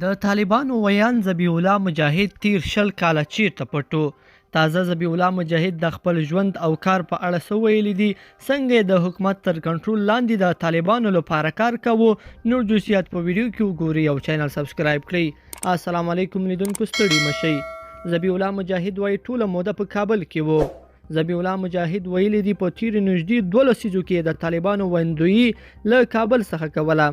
د طالبانو ویان ذبیح الله مجاهد تیر 20 کاله چیرته پټ و. تازه ذبیح الله مجاهد د خپل ژوند او کار په اړه څه ویلي دي، څنګه یې د حکومت تر کنټرول لاندې د طالبانو لپاره کار کاوه، نور جزئیات په ویډیو کې وګورئ او چینل سبسکرایب کړئ. السلام علیکم لیدونکو، ستړي مشئ. ذبیح الله مجاهد وایي ټوله موده په کابل کې و. ذبیح الله مجاهد ویلي دي په تیرو نږدې 12 لسیزو کې د طالبانو ویندویي له کابل څخه کوله.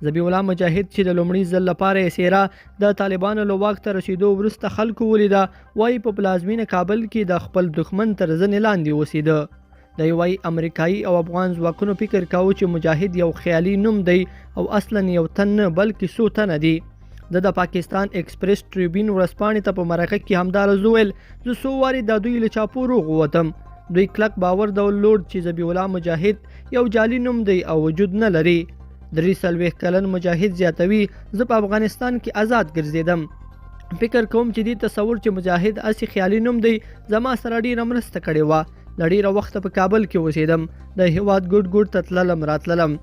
ذبیح الله مجاهد چې د لومړي ځل لپاره یې څیره د طالبانو له واک ته رسیدو وروسته خلکو ولیده، وایي په پلازمینه کابل کې د خپل دښمن تر زنې لاندې اوسېده. دی وایي امریکایي او افغان ځواکونو فکر کاوه چې مجاهد یو خیالي نوم دی او اصلا یو تن نه بلکې څو تنه دي. د پاکستان ایکسپریس ټریبیون ورځپاڼې ته په مرکه کې همداراز وویل، زه څو وارې د دوی له چاپو روغ ووتم. دوی کلک باور درلود چې ذبیح الله مجاهد یو جعلي نوم دی او وجود نه لري. 43 کلن مجاهد زیاتوي، زه په افغانستان کې آزاد ګرځېدم. فکر کوم چې دې تصور چې مجاهد اسې خیالي نوم دی زما سره ډېره مرسته کړې وه. له ډېره وخته په کابل کې اوسېدم، د هېواد ګوټ ته تللم راتللم.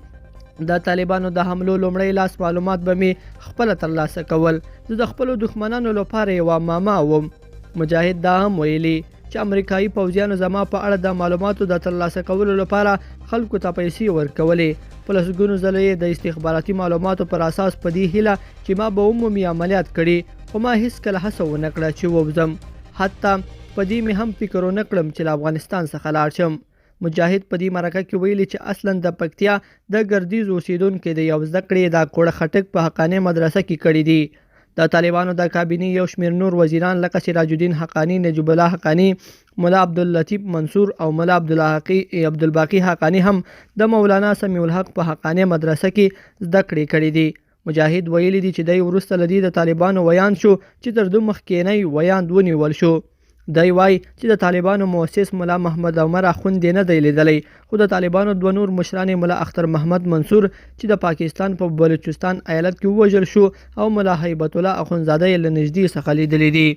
د طالبانو د حملو لومړی لاس معلومات به مې خپله ترلاسه کول. زه د خپلو دښمنانو لپاره یوه ماما وم. مجاهد دا هم ویلي چې امریکایي پوځیانو زما په اړه د معلوماتو د ترلاسه کولو لپاره خلکو ته پیسې ورکولې. په لسګونو ځله یې د استخباراتي معلوماتو پر اساس په دې هیله چې ما به عمومي عملیات کړي، خو ما هیڅکله هڅه ونه کړه چې ووځم. حتی په دې مې هم فکر ونه کړم چې له افغانستان څخه لاړ شم. مجاهد په دې مرکه کې ویلي چې اصلا د پکتیا د ګردیز اوسیدونکي دی او زده کړې د کوړه خټک په حقاني مدرسه کې کړي دي. د طالبانو د کابینې یو شمېر نور وزیران لکه سراج الدین حقانی، نجیب الله حقانی، ملا عبداللطیف منصور او ملا عبدالباقي حقانی هم د مولانا سمیع الحق په حقانی مدرسه کې زده کړې کړي دي. مجاهد ویلي دي چې دی وروسته له دې د طالبانو ویان شو چې تر ده مخکینی ویان ونیول شو. دی وایي چې د طالبانو مؤسس ملا محمد عمر اخوند نه دی لیدلی، خو د طالبانو دوه نور مشران ملا اختر محمد منصور چې د پاکستان په بلوچستان ایالت کې ووژل شو او ملا هیبت الله اخوندزاده یې له نږدې څخه لیدلی دي.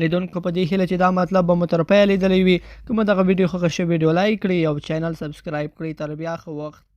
لیدونکو په دې هیله چې دا مطلب به مو تر پایه لیدلی وي. که مو دغه ویډیو خوښه شوې ویډیو لایک کړئ او چینل سبسکرایب کړئ. تر بیا ښه وخت.